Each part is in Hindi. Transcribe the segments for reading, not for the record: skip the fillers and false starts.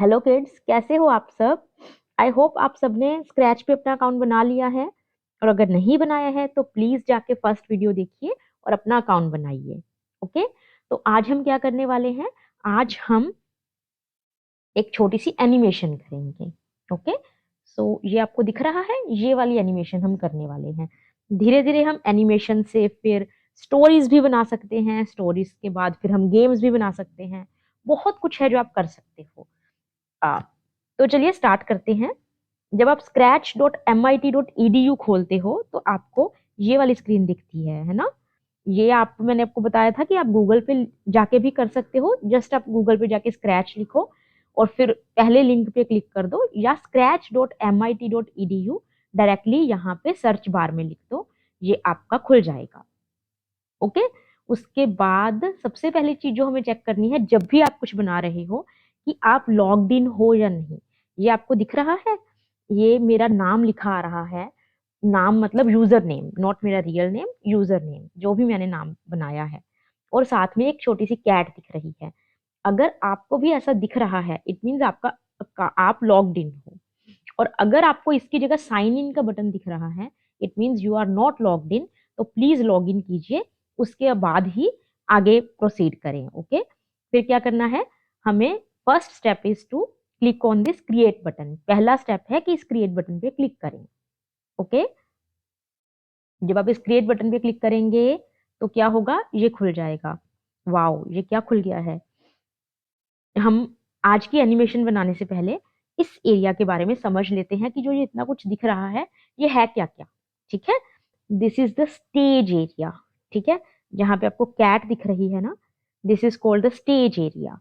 हेलो किड्स, कैसे हो आप सब। आई होप आप सबने स्क्रैच पे अपना अकाउंट बना लिया है। और अगर नहीं बनाया है तो प्लीज जाके फर्स्ट वीडियो देखिए और अपना अकाउंट बनाइए। ओके। तो आज हम क्या करने वाले हैं। आज हम एक छोटी सी एनिमेशन करेंगे। ओके। सो ये आपको दिख रहा है, ये वाली एनिमेशन हम करने वाले हैं। धीरे धीरे हम एनिमेशन से फिर स्टोरीज भी बना सकते हैं, स्टोरीज के बाद फिर हम गेम्स भी बना सकते हैं। बहुत कुछ है जो आप कर सकते हो। आ, तो चलिए स्टार्ट करते हैं। जब आप scratch.mit.edu खोलते हो तो आपको ये वाली स्क्रीन दिखती है ना। ये आप मैंने आपको बताया था कि आप गूगल पे जाके भी कर सकते हो। जस्ट आप गूगल पे जाके स्क्रैच लिखो और फिर पहले लिंक पे क्लिक कर दो, या scratch.mit.edu डायरेक्टली यहाँ पे सर्च बार में लिख दो, ये आपका खुल जाएगा। ओके। उसके बाद सबसे पहली चीज जो हमें चेक करनी है जब भी आप कुछ बना रहे हो, कि आप लॉग्ड इन हो या नहीं। ये आपको दिख रहा है, ये मेरा नाम लिखा आ रहा है। नाम मतलब यूजर नेम, नॉट मेरा रियल नेम, यूजर नेम जो भी मैंने नाम बनाया है। और साथ में एक छोटी सी कैट दिख रही है। अगर आपको भी ऐसा दिख रहा है इट मीन्स आप लॉग्ड इन हो। और अगर आपको इसकी जगह साइन इन का बटन दिख रहा है it means you are not logged in. तो प्लीज लॉग इन कीजिए, उसके बाद ही आगे प्रोसीड करें। ओके। फिर क्या करना है हमें। First step is to click on this create button. पहला स्टेप है कि इस क्रिएट बटन पे क्लिक करें। ओके। जब आप इस क्रिएट बटन पे क्लिक करेंगे तो क्या होगा, ये खुल जाएगा। वाओ, ये क्या खुल गया है। हम आज की एनिमेशन बनाने से पहले इस एरिया के बारे में समझ लेते हैं कि जो ये इतना कुछ दिख रहा है ये है क्या क्या। ठीक है। This is the stage area. ठीक है। जहां पे आपको कैट दिख रही है ना, this is called the stage area.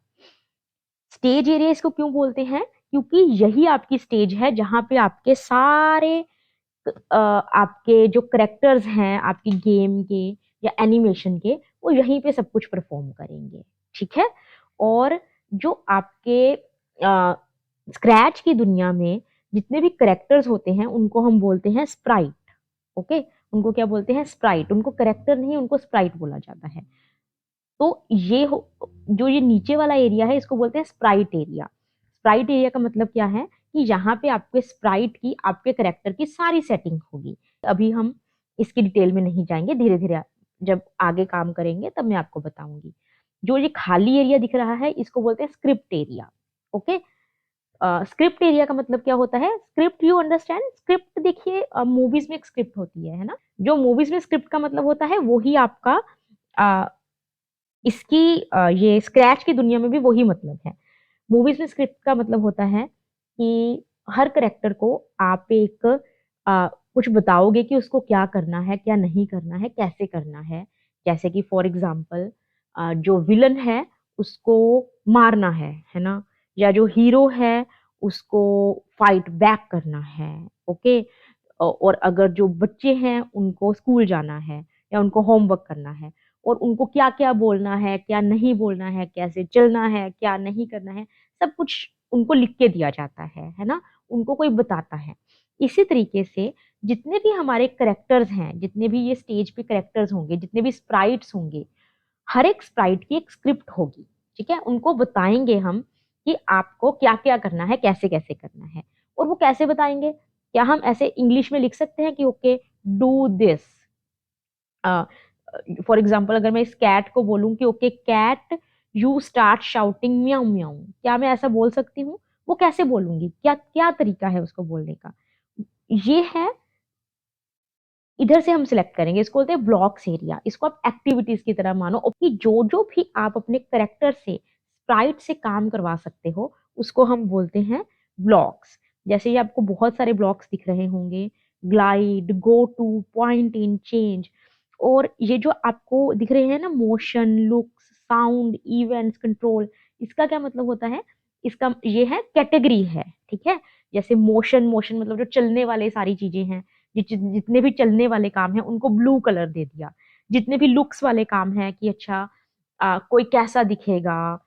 Stage area इसको क्यों बोलते हैं, क्योंकि यही आपकी स्टेज है जहां पे आपके सारे आपके जो करेक्टर्स हैं आपकी गेम के या एनिमेशन के, वो यहीं पे सब कुछ परफॉर्म करेंगे। ठीक है। और जो आपके स्क्रैच की दुनिया में जितने भी करेक्टर्स होते हैं उनको हम बोलते हैं स्प्राइट। ओके। उनको क्या बोलते हैं, स्प्राइट। उनको करेक्टर नहीं, उनको स्प्राइट बोला जाता है। तो जो ये नीचे वाला एरिया है इसको बोलते हैं स्प्राइट एरिया। स्प्राइट एरिया का मतलब क्या है कि यहाँ पे आपके स्प्राइट की, आपके करेक्टर की सारी सेटिंग होगी। अभी हम इसकी डिटेल में नहीं जाएंगे, धीरे धीरे जब आगे काम करेंगे तब मैं आपको बताऊंगी। जो ये खाली एरिया दिख रहा है इसको बोलते हैं script area. Okay. Script area का मतलब क्या होता है, स्क्रिप्ट यू अंडरस्टैंड। स्क्रिप्ट देखिए, मूवीज में एक स्क्रिप्ट होती है ना। जो मूवीज में स्क्रिप्ट का मतलब होता है वही आपका ये स्क्रैच की दुनिया में भी वही मतलब है। मूवीज में स्क्रिप्ट का मतलब होता है कि हर करेक्टर को आप एक कुछ बताओगे कि उसको क्या करना है, क्या नहीं करना है, कैसे करना है। जैसे कि फॉर एग्जाम्पल जो विलन है उसको मारना है ना। या जो हीरो है उसको फाइट बैक करना है। ओके। और अगर जो बच्चे हैं उनको स्कूल जाना है या उनको होमवर्क करना है, और उनको क्या क्या बोलना है, क्या नहीं बोलना है, कैसे चलना है, क्या नहीं करना है, सब कुछ उनको लिख के दिया जाता है ना। उनको कोई बताता है। इसी तरीके से जितने भी हमारे करेक्टर्स हैं, जितने भी ये स्टेज पे करेक्टर्स होंगे, जितने भी स्प्राइट्स होंगे, हर एक स्प्राइट की एक स्क्रिप्ट होगी। ठीक है। उनको बताएंगे हम कि आपको क्या क्या करना है, कैसे कैसे करना है। और वो कैसे बताएंगे, क्या हम ऐसे इंग्लिश में लिख सकते हैं कि okay do this. For example अगर मैं इस कैट को बोलूं कि okay cat you start shouting म्याऊ म्याऊ, क्या मैं ऐसा बोल सकती हूँ। वो कैसे बोलूंगी, क्या क्या तरीका है उसको बोलने का। ये है, इधर से हम सिलेक्ट करेंगे, इसको बोलते हैं ब्लॉक्स एरिया। इसको आप एक्टिविटीज की तरह मानो, और कि जो जो भी आप अपने करेक्टर से, स्प्राइट से काम करवा सकते हो उसको हम बोलते हैं ब्लॉक्स। जैसे ये आपको बहुत सारे ब्लॉक्स दिख रहे होंगे, glide, go to, point in, change. और ये जो आपको दिख रहे हैं ना, motion, looks, sound, events, control, इसका क्या मतलब होता है, इसका ये है कैटेगरी है। ठीक है। जैसे मोशन, मोशन मतलब जो चलने वाले सारी चीजें हैं, जितने भी चलने वाले काम हैं उनको ब्लू कलर दे दिया। जितने भी लुक्स वाले काम हैं कि अच्छा कोई कैसा दिखेगा,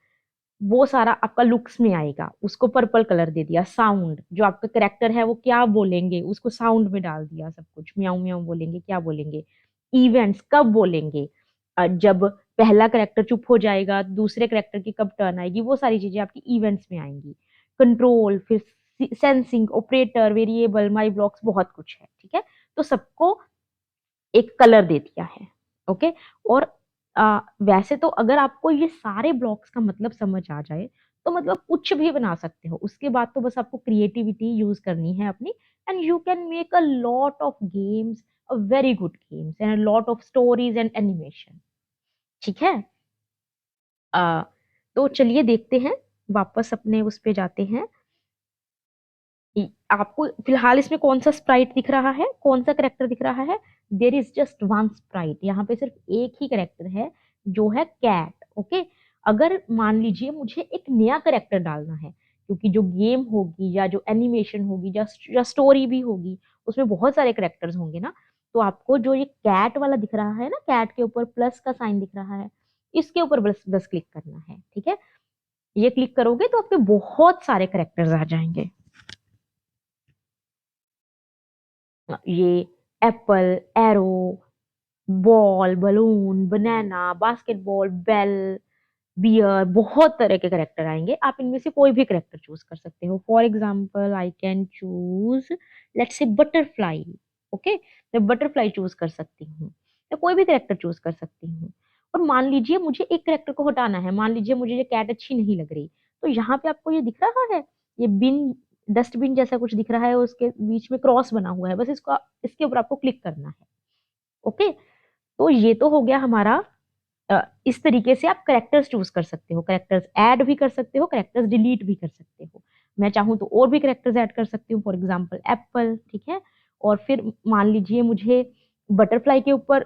वो सारा आपका लुक्स में आएगा, उसको पर्पल कलर दे दिया। साउंड, जो आपका करेक्टर है वो क्या बोलेंगे उसको साउंड में डाल दिया सब कुछ, म्याऊं म्याऊं बोलेंगे, क्या बोलेंगे। इवेंट्स, कब बोलेंगे, जब पहला करेक्टर चुप हो जाएगा, दूसरे करेक्टर की कब टर्न आएगी, वो सारी चीजें आपकी इवेंट्स में आएंगी। कंट्रोल, फिर सेंसिंग, ऑपरेटर, वेरिएबल, माई ब्लॉक्स, बहुत कुछ है। ठीक है, तो सबको एक कलर दे दिया है। ओके, और वैसे तो अगर आपको ये सारे ब्लॉक्स का मतलब समझ आ जाए तो मतलब कुछ भी बना सकते हो। उसके बाद तो बस आपको क्रिएटिविटी यूज करनी है अपनी, and you can make a lot of games, a very good games and a lot of stories and animation. ठीक है, आ, तो चलिए देखते हैं, वापस अपने उस पे जाते हैं। आपको फिलहाल इसमें कौन सा स्प्राइट दिख रहा है, कौन सा करेक्टर दिख रहा है? There is just one Sprite, यहाँ पे सिर्फ एक ही करेक्टर है जो है कैट। ओके, अगर मान लीजिए मुझे एक नया करेक्टर डालना है, क्योंकि जो गेम होगी या जो एनिमेशन होगी या स्टोरी भी होगी, उसमें बहुत सारे करेक्टर्स होंगे ना, तो आपको जो ये कैट वाला दिख रहा है ना, कैट के ऊपर प्लस का साइन दिख रहा है, इसके ऊपर बस बस क्लिक करना है। ठीक है, ये क्लिक करोगे तो आपके बहुत सारे करेक्टर्स आ जाएंगे। ये एप्पल, एरो, बॉल, बलून, बनाना, बास्केटबॉल, बेल, बियर, बहुत तरह के करेक्टर आएंगे। आप इनमें से कोई भी करेक्टर चूज कर सकते हो। For example I can choose, let's say butterfly. Okay, मैं बटरफ्लाई चूज कर सकती हूँ, या कोई भी करेक्टर चूज कर सकती हूँ। और मान लीजिए मुझे एक करेक्टर को हटाना है, मान लीजिए मुझे ये कैट अच्छी नहीं लग रही, तो यहाँ पे आपको ये दिख रहा है, ये बिन, डस्टबिन जैसा कुछ दिख रहा है, उसके बीच में क्रॉस बना हुआ है, बस इसको, इसके ऊपर आपको क्लिक करना है। ओके, तो ये तो हो गया हमारा। इस तरीके से आप करेक्टर्स चूज कर सकते हो, करेक्टर्स ऐड भी कर सकते हो, करेक्टर्स डिलीट भी कर सकते हो। मैं चाहूँ तो और भी करेक्टर्स ऐड कर सकती हूँ, फॉर एग्जाम्पल एप्पल। ठीक है, और फिर मान लीजिए मुझे बटरफ्लाई के ऊपर,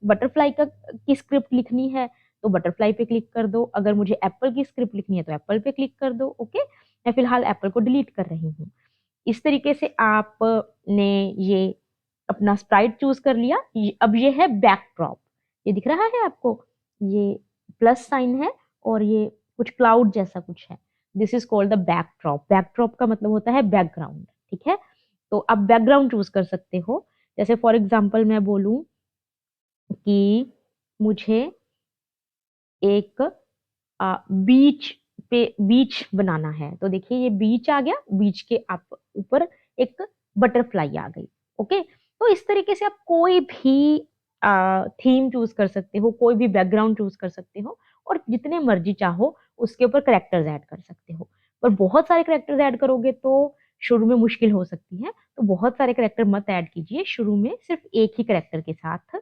बटरफ्लाई का की स्क्रिप्ट लिखनी है, तो बटरफ्लाई पे क्लिक कर दो। अगर मुझे एप्पल की स्क्रिप्ट लिखनी है तो एप्पल पे क्लिक कर दो। ओके, मैं फिलहाल एप्पल को डिलीट कर रही हूँ। इस तरीके से आपने ये अपना स्प्राइट चूज कर लिया। अब ये है बैकड्रॉप, ये दिख रहा है आपको, ये प्लस साइन है और ये कुछ क्लाउड जैसा कुछ है। This is called the backdrop. Backdrop का मतलब होता है बैकग्राउंड। ठीक है, तो आप बैकग्राउंड चूज कर सकते हो। जैसे फॉर एग्जाम्पल मैं बोलूं कि मुझे एक बीच पे बीच बनाना है, तो देखिए ये बीच आ गया, बीच के आप ऊपर एक बटरफ्लाई आ गई। ओके, तो इस तरीके से आप कोई भी थीम चूज कर सकते हो, कोई भी बैकग्राउंड चूज कर सकते हो, और जितने मर्जी चाहो उसके ऊपर करेक्टर्स ऐड कर सकते हो। पर बहुत सारे करेक्टर्स ऐड करोगे तो शुरू में मुश्किल हो सकती है, तो बहुत सारे करेक्टर मत ऐड कीजिए, शुरू में सिर्फ एक ही करेक्टर के साथ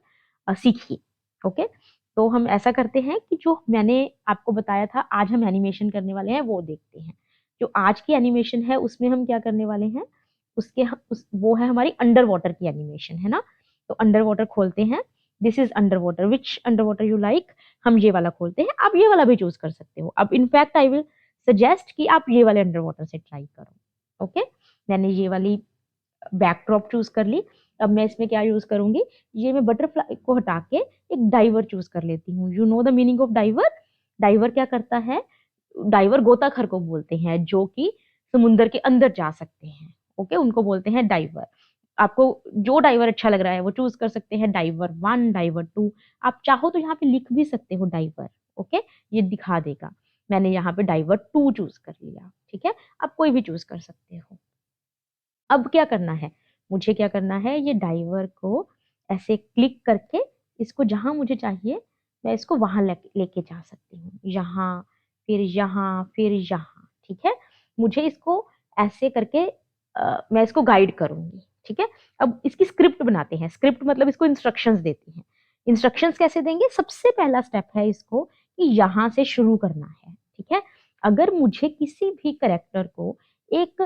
सीखिए। ओके, तो हम ऐसा करते हैं कि जो मैंने आपको बताया था आज हम एनिमेशन करने वाले हैं वो देखते हैं। जो आज की एनिमेशन है उसमें हम क्या करने वाले हैं, वो है हमारी अंडर वाटर की एनिमेशन, है ना। तो अंडर वाटर खोलते हैं, this is under water, which under water you like, हम ये वाला खोलते हैं। आप ये वाला भी चूज कर सकते हो। अब इनफैक्ट आई विल सजेस्ट कि आप ये वाले अंडर वाटर से ट्राई करो। ओके, मैंने ये वाली बैकड्रॉप चूज कर ली। अब मैं इसमें क्या यूज करूंगी, ये मैं बटरफ्लाई को हटा के एक डाइवर चूज कर लेती हूँ। You know the meaning of diver? Diver क्या करता है, डाइवर गोताखोर को बोलते हैं, जो कि समुंदर के अंदर जा सकते हैं। ओके, उनको बोलते हैं डाइवर। आपको जो डाइवर अच्छा लग रहा है वो चूज कर सकते हैं, डाइवर 1, डाइवर 2। आप चाहो तो यहाँ पे लिख भी सकते हो डाइवर। ओके, ये दिखा देगा। मैंने यहाँ पे डाइवर 2 चूज कर लिया। ठीक है, आप कोई भी चूज कर सकते हो। अब क्या करना है, मुझे क्या करना है, ये डाइवर को ऐसे क्लिक करके इसको जहां मुझे चाहिए मैं इसको वहां लेके जा सकती हूँ, यहाँ, फिर यहाँ, फिर यहाँ। ठीक है, मुझे इसको ऐसे करके मैं इसको गाइड करूंगी। ठीक है, अब इसकी स्क्रिप्ट बनाते हैं। स्क्रिप्ट मतलब इसको इंस्ट्रक्शंस देते हैं। इंस्ट्रक्शंस कैसे देंगे, सबसे पहला स्टेप है इसको कि यहाँ से शुरू करना है। ठीक है, अगर मुझे किसी भी करेक्टर को एक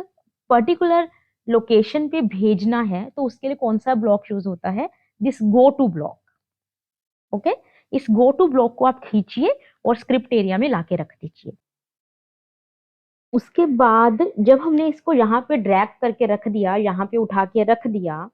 पर्टिकुलर लोकेशन पे भेजना है तो उसके लिए कौन सा ब्लॉक यूज होता है, this go to block. Okay, इस गो टू ब्लॉक को आप खींचिए और स्क्रिप्ट एरिया में लाके रख दीजिए। उसके बाद जब हमने इसको यहाँ पे ड्रैग करके रख दिया, यहाँ पे उठा के रख दिया,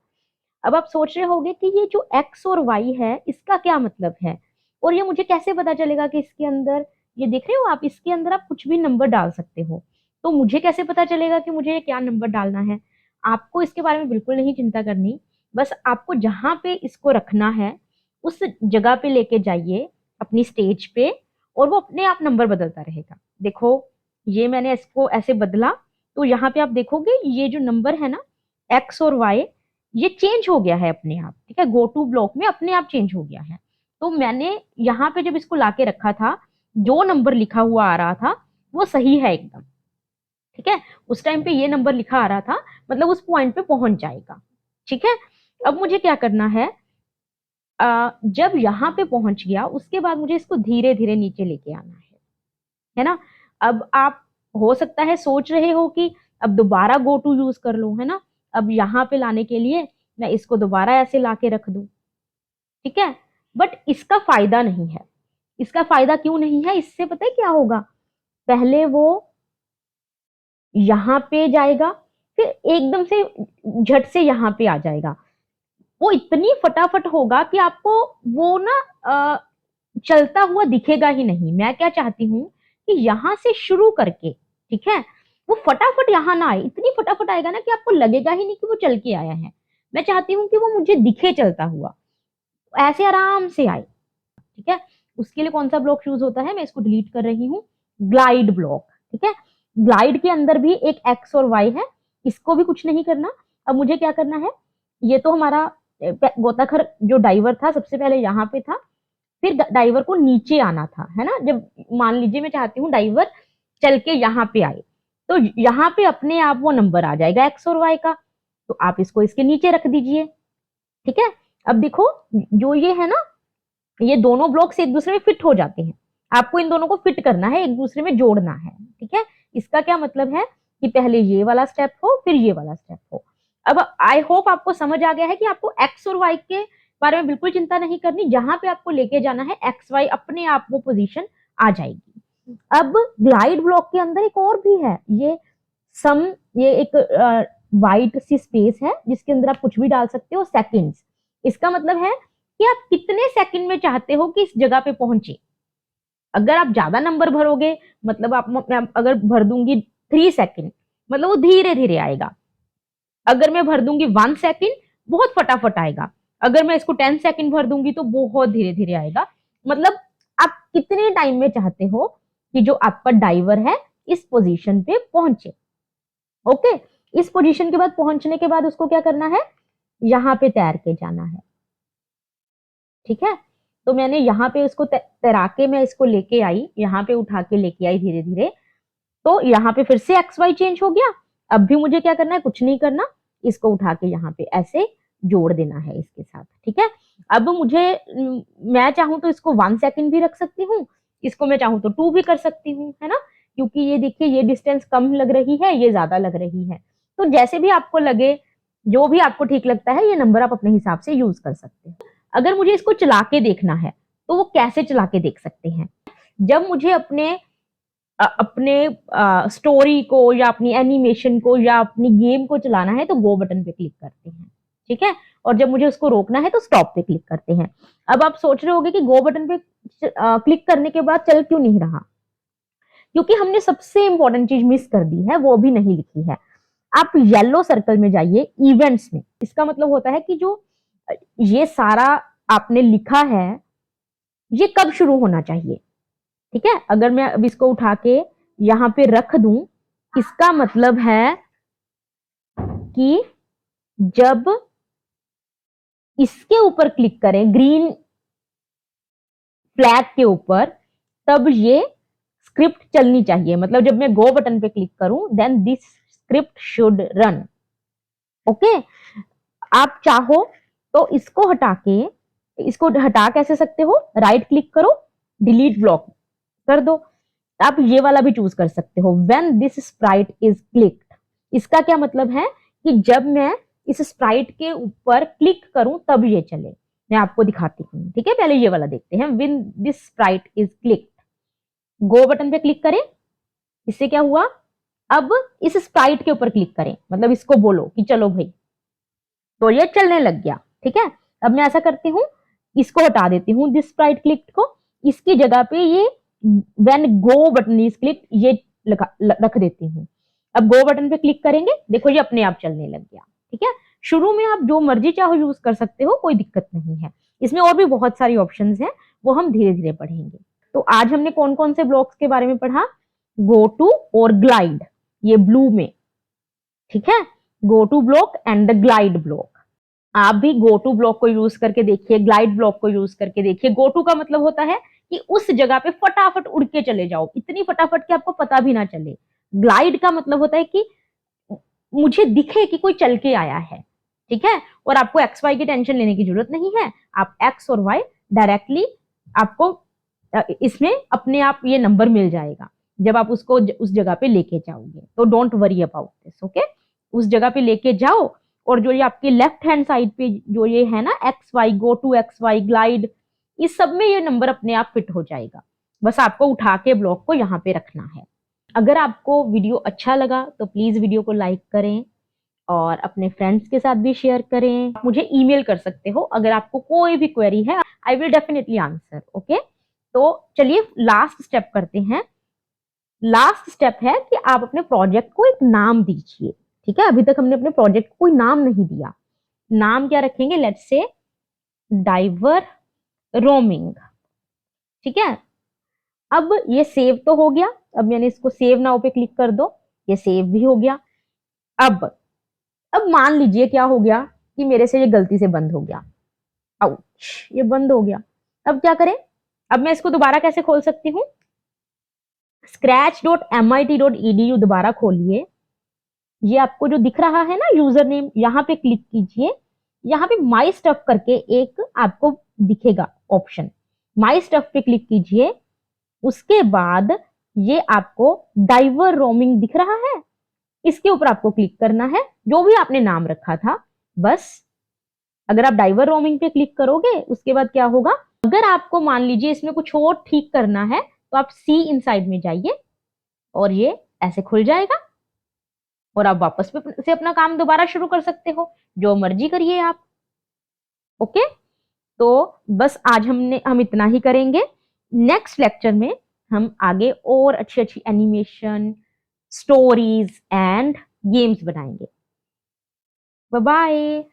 अब आप सोच रहे होंगे कि ये जो एक्स और वाई है इसका क्या मतलब है, और ये मुझे कैसे पता चलेगा कि इसके अंदर, ये देख रहे हो आप, इसके अंदर आप कुछ भी नंबर डाल सकते हो। तो मुझे कैसे पता चलेगा कि मुझे क्या नंबर डालना है? आपको इसके बारे में बिल्कुल नहीं चिंता करनी। बस आपको जहां पे इसको रखना है उस जगह पे लेके जाइए, अपनी स्टेज पे, और वो अपने आप नंबर बदलता रहेगा। देखो, ये मैंने इसको ऐसे बदला, तो यहाँ पे आप देखोगे ये जो नंबर है ना एक्स और वाई, ये चेंज हो गया है अपने आप, ठीक है, गो टू ब्लॉक में अपने आप चेंज हो गया है। तो मैंने यहाँ पे जब इसको लाके रखा था, जो नंबर लिखा हुआ आ रहा था वो सही है एकदम, ठीक है, उस टाइम पे ये नंबर लिखा आ रहा था, मतलब उस पॉइंट पे पहुंच जाएगा, ठीक है। अब मुझे क्या करना है, जब यहाँ पे पहुंच गया उसके बाद मुझे इसको धीरे धीरे नीचे लेके आना है ना। अब आप हो सकता है सोच रहे हो कि अब दोबारा गो टू यूज कर लो, है ना, अब यहाँ पे लाने के लिए मैं इसको दोबारा ऐसे लाके रख दूं, ठीक है, बट इसका फायदा नहीं है। इसका फायदा क्यों नहीं है, इससे पता है क्या होगा, पहले वो यहाँ पे जाएगा, फिर एकदम से झट से यहाँ पे आ जाएगा, वो इतनी फटाफट होगा कि आपको वो ना चलता हुआ दिखेगा ही नहीं। मैं क्या चाहती हूँ कि यहाँ से शुरू करके, ठीक है, वो फटाफट यहाँ ना आए, इतनी फटाफट आएगा ना कि आपको लगेगा ही नहीं कि वो चल के आया है। मैं चाहती हूँ कि वो मुझे दिखे चलता हुआ, ऐसे आराम से आए, ठीक है। उसके लिए कौन सा ब्लॉक यूज होता है, मैं इसको डिलीट कर रही हूँ, ग्लाइड ब्लॉक, ठीक है। ग्लाइड के अंदर भी एक एक्स और वाई है, इसको भी कुछ नहीं करना। अब मुझे क्या करना है, ये तो हमारा गोताखोर जो डाइवर था सबसे पहले यहाँ पे था, फिर डाइवर को नीचे आना था, है ना। जब मान लीजिए मैं चाहती हूँ डाइवर चल के यहाँ पे आए, तो यहाँ पे अपने आप वो नंबर आ जाएगा एक्स और वाई का, तो आप इसको इसके नीचे रख दीजिए, ठीक है। अब देखो जो ये है ना, ये दोनों ब्लॉक्स एक दूसरे में फिट हो जाते हैं, आपको इन दोनों को फिट करना है, एक दूसरे में जोड़ना है, ठीक है। इसका क्या मतलब है कि पहले ये वाला स्टेप हो फिर ये वाला स्टेप हो। अब आई होप आपको समझ आ गया है कि आपको एक्स और वाई के बारे में बिल्कुल चिंता नहीं करनी, जहां पे आपको लेके जाना है एक्स वाई अपने आप वो पोजीशन आ जाएगी। अब ग्लाइड ब्लॉक के अंदर एक और भी है, ये सम, ये एक वाइट सी स्पेस है जिसके अंदर आप कुछ भी डाल सकते हो, सेकंड्स। इसका मतलब है कि आप कितने सेकंड में चाहते हो कि इस जगह पे पहुंचे। अगर आप ज्यादा नंबर भरोगे, मतलब आप, मैं अगर भर दूंगी 3 सेकंड, मतलब वो धीरे धीरे आएगा। अगर मैं भर दूंगी 1 सेकंड, बहुत फटाफट आएगा। अगर मैं इसको 10 सेकंड भर दूंगी तो बहुत धीरे धीरे आएगा। मतलब आप कितने टाइम में चाहते हो कि जो आपका डाइवर है इस पोजीशन पे पहुंचे। ओके, इस पोजीशन के बाद पहुंचने के बाद उसको क्या करना है, यहाँ पे तैर के जाना है, ठीक है। तो मैंने यहाँ पे उसको तैरा के मैं इसको लेके आई, यहाँ पे उठा के लेके आई धीरे धीरे, तो यहाँ पे फिर से एक्स वाई चेंज हो गया। अब भी मुझे क्या करना है, कुछ नहीं करना, इसको उठा के यहाँ पे ऐसे जोड़ देना है इसके साथ, ठीक है। अब मुझे मैं चाहूं तो इसको 1 सेकंड भी रख सकती हूँ, इसको मैं चाहूं तो 2 भी कर सकती हूँ, है ना, क्योंकि ये देखिए ये डिस्टेंस कम लग रही है, ये ज्यादा लग रही है। तो जैसे भी आपको लगे, जो भी आपको ठीक लगता है, ये नंबर आप अपने हिसाब से यूज कर सकते हैं। अगर मुझे इसको चला के देखना है तो वो कैसे चला के देख सकते हैं, जब मुझे अपने स्टोरी को या अपनी एनिमेशन को या अपनी गेम को चलाना है तो गो बटन पे क्लिक करते हैं, ठीक है, और जब मुझे उसको रोकना है तो स्टॉप पे क्लिक करते हैं। अब आप सोच रहे होंगे कि गो बटन पे क्लिक करने के बाद चल क्यों नहीं रहा, क्योंकि हमने सबसे इंपॉर्टेंट चीज मिस कर दी है, वो भी नहीं लिखी है। आप येलो सर्कल में जाइए, इवेंट्स में। इसका मतलब होता है कि जो ये सारा आपने लिखा है ये कब शुरू होना चाहिए, ठीक है। अगर मैं अब इसको उठा के यहाँ पे रख दूं, इसका मतलब है कि जब इसके ऊपर क्लिक करें ग्रीन फ्लैग के ऊपर, तब ये स्क्रिप्ट चलनी चाहिए। मतलब जब मैं गो बटन पे क्लिक करूं then this script should run. Okay, आप चाहो तो इसको हटा कैसे सकते हो, राइट क्लिक करो, डिलीट ब्लॉक कर दो। आप ये वाला भी चूज कर सकते हो, when this Sprite is clicked. इसका क्या मतलब है कि जब मैं इस स्प्राइट के ऊपर क्लिक करूं तब ये चले। मैं आपको दिखाती हूँ, ठीक है, पहले ये वाला देखते हैं, when this Sprite is clicked. Go button पे क्लिक करें, इससे क्या हुआ, अब इस स्प्राइट के ऊपर क्लिक करें, मतलब इसको बोलो कि चलो भाई, तो ये चलने लग गया, ठीक है। अब मैं ऐसा करती हूँ, इसको हटा देती हूँ दिस स्प्राइट क्लिक को, इसकी जगह पे ये when go button is click ये रख देती हूँ। अब गो बटन पे क्लिक करेंगे, देखो ये अपने आप चलने लग गया, ठीक है। शुरू में आप जो मर्जी चाहो यूज कर सकते हो, कोई दिक्कत नहीं है। इसमें और भी बहुत सारी ऑप्शंस हैं, वो हम धीरे धीरे पढ़ेंगे। तो आज हमने कौन कौन से ब्लॉक्स के बारे में पढ़ा, गो टू और ग्लाइड, ये ब्लू में, ठीक है, go to block and the glide block. आप भी गो टू ब्लॉक को यूज करके देखिए, ग्लाइड ब्लॉक को यूज करके देखिए। गो टू का मतलब होता है कि उस जगह पे फटाफट उड़ के चले जाओ, इतनी फटाफट कि आपको पता भी ना चले। ग्लाइड का मतलब होता है कि मुझे दिखे कि कोई चल के आया है, ठीक है, और आपको एक्स वाई की टेंशन लेने की जरूरत नहीं है। आप एक्स और वाई डायरेक्टली आपको इसमें अपने आप ये नंबर मिल जाएगा जब आप उसको उस जगह पे लेके जाओगे। तो don't worry about this, okay. उस जगह पे लेके जाओ, और जो ये आपके लेफ्ट हैंड साइड पे जो ये है ना X Y, go to X Y, glide, इस सब में ये नंबर अपने आप फिट हो जाएगा। बस आपको उठा के ब्लॉक को यहाँ पे रखना है। अगर आपको वीडियो अच्छा लगा तो प्लीज वीडियो को लाइक करें और अपने फ्रेंड्स के साथ भी शेयर करें। आप मुझे ईमेल कर सकते हो अगर आपको कोई भी क्वेरी है, I will definitely answer, okay. तो चलिए लास्ट स्टेप करते हैं। लास्ट स्टेप है कि आप अपने प्रोजेक्ट को एक नाम दीजिए, ठीक है। अभी तक हमने अपने प्रोजेक्ट को कोई नाम नहीं दिया। नाम क्या रखेंगे? लेट्स से डाइवर रोमिंग, ठीक है। अब ये सेव तो हो गया, अब मैंने इसको सेव नाउ पे क्लिक कर दो, ये सेव भी हो गया। अब अब मान लीजिए क्या हो गया कि मेरे से ये गलती से बंद हो गया, आउच, ये बंद हो गया। अब क्या करें? अब मैं इसको दोबारा कैसे खोल सकती हूँ? scratch.mit.edu दोबारा खोलिए। ये आपको जो दिख रहा है ना यूजर नेम, यहाँ पे क्लिक कीजिए। यहाँ पे माई स्टफ करके एक आपको दिखेगा ऑप्शन, माई स्टफ पे क्लिक कीजिए। उसके बाद ये आपको डाइवर रोमिंग दिख रहा है, इसके ऊपर आपको क्लिक करना है, जो भी आपने नाम रखा था। बस अगर आप डाइवर रोमिंग पे क्लिक करोगे उसके बाद क्या होगा, अगर आपको मान लीजिए इसमें कुछ और ठीक करना है तो आप सी इनसाइड में जाइए और ये ऐसे खुल जाएगा, और आप वापस से अपना काम दोबारा शुरू कर सकते हो, जो मर्जी करिए आप, ओके। तो बस आज हम इतना ही करेंगे। नेक्स्ट लेक्चर में हम आगे और अच्छी अच्छी एनिमेशन, स्टोरीज एंड गेम्स बनाएंगे। Bye bye.